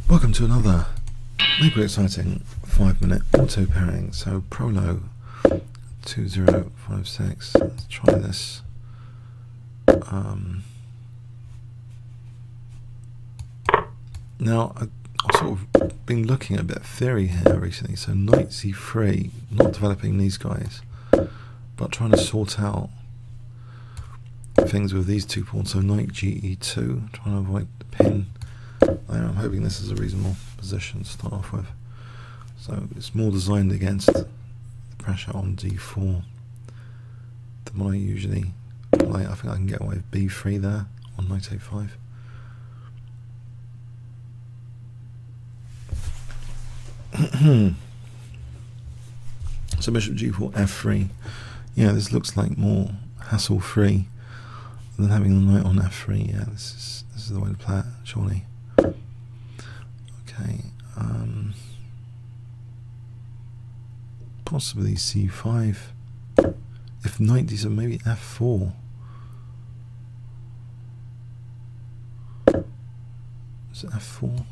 Welcome to another mega exciting 5-minute auto pairing. So prolo 2056. Let's try this. Now I've sort of been looking at a bit of theory here recently. So knight c3, not developing these guys, but trying to sort out things with these two pawns. So knight ge2, trying to avoid the pin. I'm hoping this is a reasonable position to start off with. So it's more designed against the pressure on d4 than what I usually play. I think I can get away with b3 there on knight a5. So bishop g4 f3. Yeah, this looks like more hassle-free than having the knight on f3. Yeah, this is the way to play it, surely. Okay, possibly c5. If knight d7, maybe f4. Is it f4?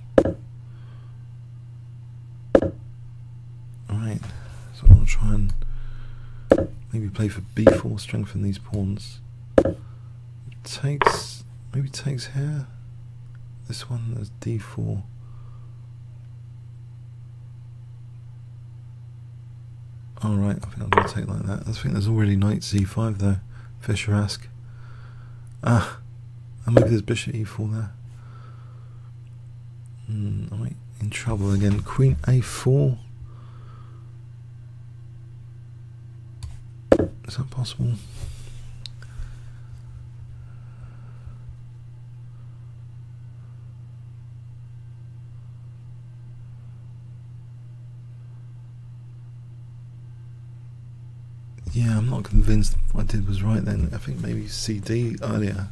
Alright, so I want to try and maybe play for b4, strengthen these pawns. Takes, maybe takes here. This one is d4. Alright, I think I'm going to take like that. I think there's already knight c5 though, Fisher-esque. And maybe there's bishop e4 there. I'm in trouble again. Queen a4. Is that possible? Yeah, I'm not convinced what I did was right then. I think maybe CD earlier.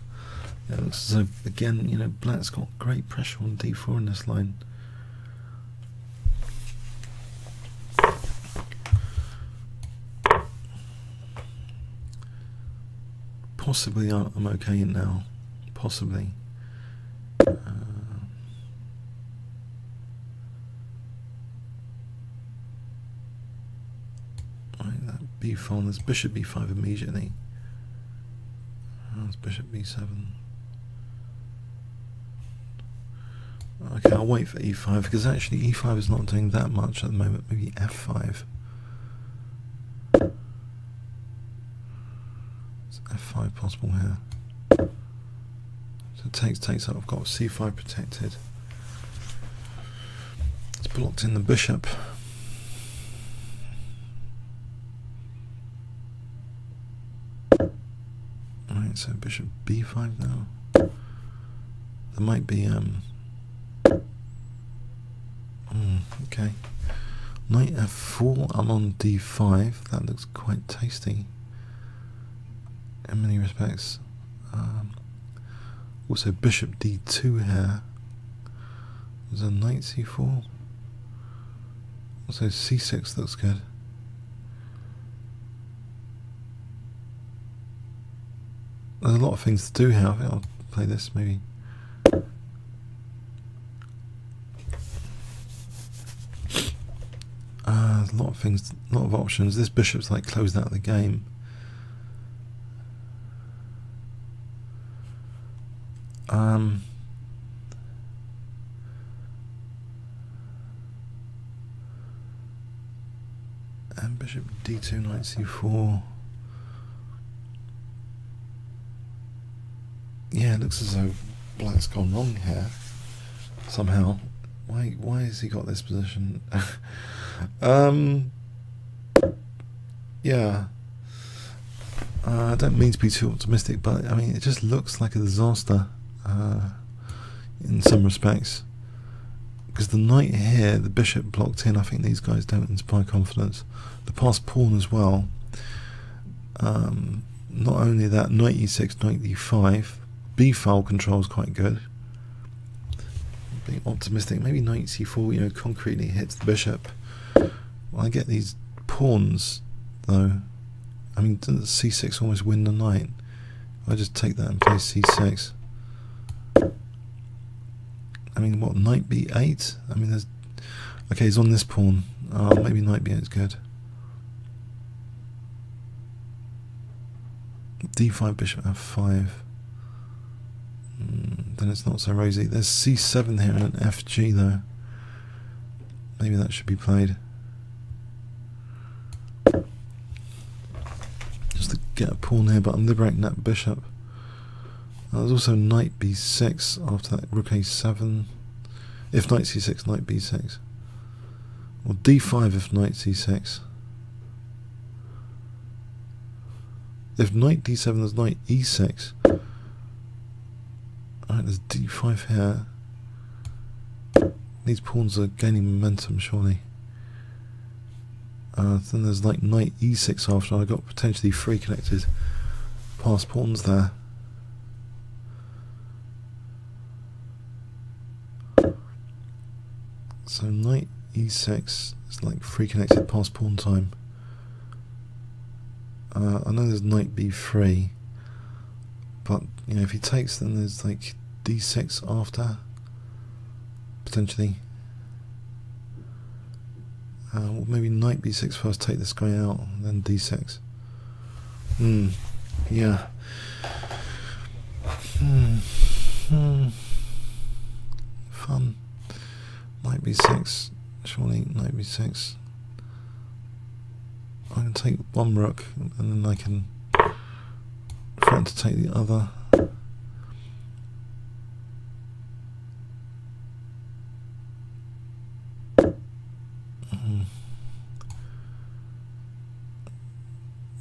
Yeah, it looks as though, again, you know, black's got great pressure on d4 in this line. Possibly I'm okay now. Possibly. b4, there's bishop b5 immediately. There's bishop b7. Okay, I'll wait for e5 because actually e5 is not doing that much at the moment. Maybe f5. Is f5 possible here? So it takes up. I've got c5 protected. It's blocked in the bishop. So bishop b5 now. There might be okay. Knight f4. I'm on d5. That looks quite tasty in many respects. Also bishop d2 here. There's a knight c4. Also c6 looks good. There's a lot of things to do here. I think I'll play this maybe. There's a lot of things, a lot of options. This bishop's like closed out of the game. And bishop d2, knight c4. Yeah, it looks as though black's gone wrong here somehow. Why has he got this position? Yeah. I don't mean to be too optimistic, but I mean it just looks like a disaster in some respects. Because the knight here, the bishop blocked in, I think these guys don't inspire confidence. The passed pawn as well. Not only that, knight e6, knight e5. b-file control is quite good. Being optimistic, maybe knight c4, you know, concretely hits the bishop. Well, I get these pawns though. I mean, doesn't c6 almost win the knight? If I just take that and play c6, I mean, what, knight b8? I mean, there's... Okay, he's on this pawn. Oh, maybe knight b8 is good. d5, bishop f5. Then it's not so rosy. There's c7 here and an fg though. Maybe that should be played. Just to get a pawn here, but I'm liberating that bishop. There's also knight b6 after that, rook a7. If knight c6, knight b6. Or d5 if knight c6. If knight d7, there's knight e6. Alright, there's d5 here. These pawns are gaining momentum, surely. Then there's like knight e6 after. I got potentially 3 connected passed pawns there. So knight e6 is like 3 connected passed pawn time. I know there's knight b3, but you know, if he takes, then there's like d6 after, potentially. Well, maybe knight b6 first, take this guy out, and then d6. Yeah. Fun. Knight b6, surely knight b6. I can take one rook, and then I can threaten to take the other.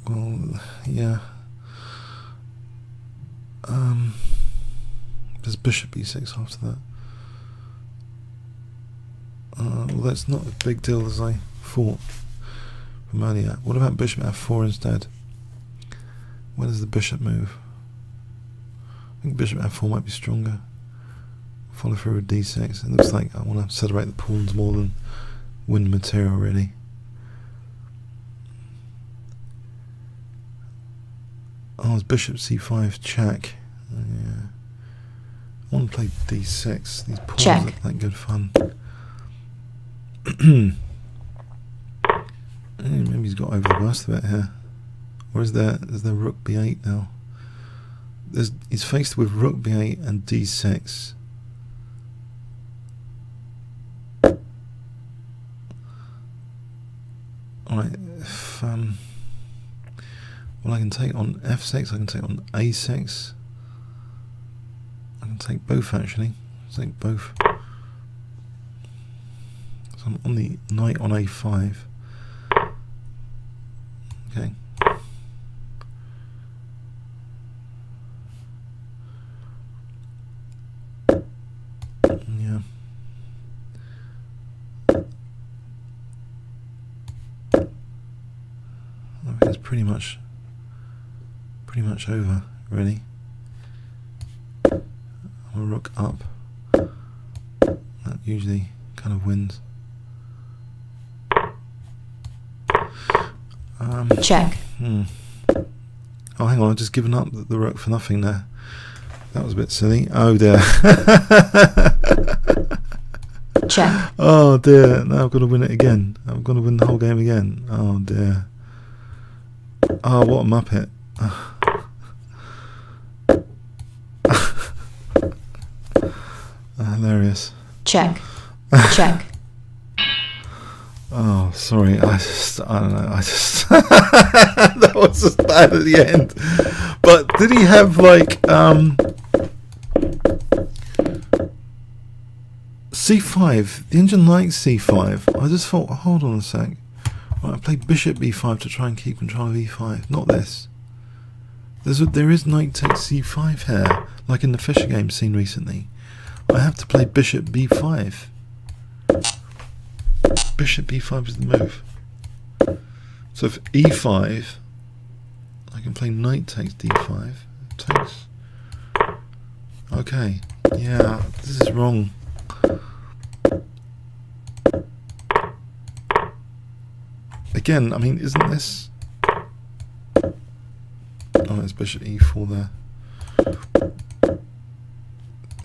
Well, yeah. There's bishop e6 after that. Well, that's not a big deal as I thought from earlier. What about bishop f4 instead? Where does the bishop move? I think bishop f4 might be stronger. Follow through with d6. It looks like I want to separate the pawns more than win material, really. Oh, it's bishop c5 check. Yeah. I want to play d6. These pawns check. Look like good fun. Maybe he's got over the worst of it here. Or is there rook b8 now? He's faced with rook b8 and d6. Alright, if well, I can take on f6, I can take on a6. I can take both actually. I'll take both. So I'm on the knight on a5. Okay. Yeah. I think it's pretty much over, really. I'm a rook up. That usually kind of wins. Check. Oh, hang on, I've just given up the rook for nothing there. That was a bit silly. Oh dear. Check. Oh dear, now I've got to win it again. I've got to win the whole game again. Oh dear. Oh, what a muppet. Hilarious. Check. Check. Oh, sorry. I don't know. That was just bad at the end. But did he have like c5? The engine likes c5. I just thought, hold on a sec. Right, I played bishop b5 to try and keep control of e5. Not this. There is knight takes c5 here, like in the Fischer game seen recently. I have to play bishop b5. Bishop b5 is the move. So if e5, I can play knight takes d5. Takes. Okay. Yeah, this is wrong. Again, I mean, isn't this... Oh, it's bishop e4 there.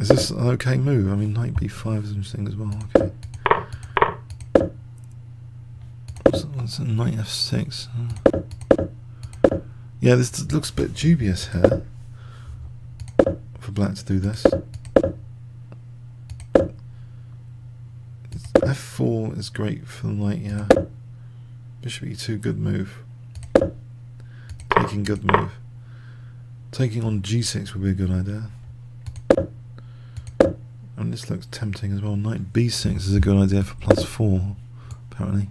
Is this an okay move? I mean, knight b5 is interesting as well. Okay. What's a knight f6? Yeah, this looks a bit dubious here for black to do this. F4 is great for the knight, yeah. Bishop e2, good move. Taking, good move. Taking on g6 would be a good idea. And this looks tempting as well. Knight b6 is a good idea for +4, apparently.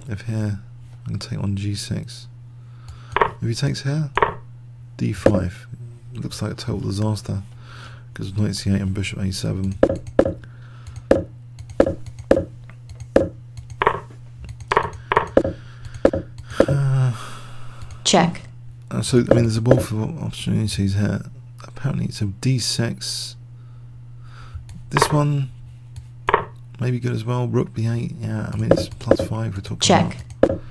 If here, I can take on g6. If he takes here, d5. It looks like a total disaster because of knight c8 and bishop a7. Check. So, I mean, there's a wealth of opportunities here. Apparently, so d6. This one may be good as well. Rook b8. Yeah, I mean, it's +5 we're talking Check. about.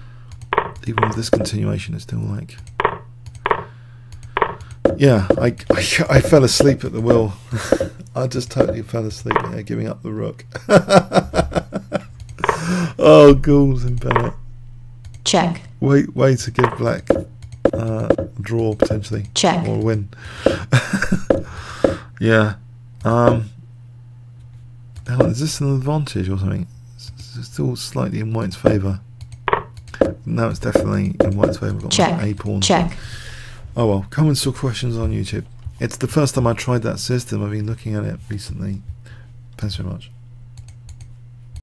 Even with this continuation, it's still like... Yeah, I fell asleep at the wheel. I just totally fell asleep there, giving up the rook. Oh, ghouls in Bennett. Check. Way to give black a draw potentially. Check. Or a win. Yeah. Is this an advantage or something? It's still slightly in white's favour. No, it's definitely in white's favour. Got Check. a pawn. Check. Oh well, comments or questions on YouTube. It's the first time I tried that system. I've been looking at it recently. Thanks very much.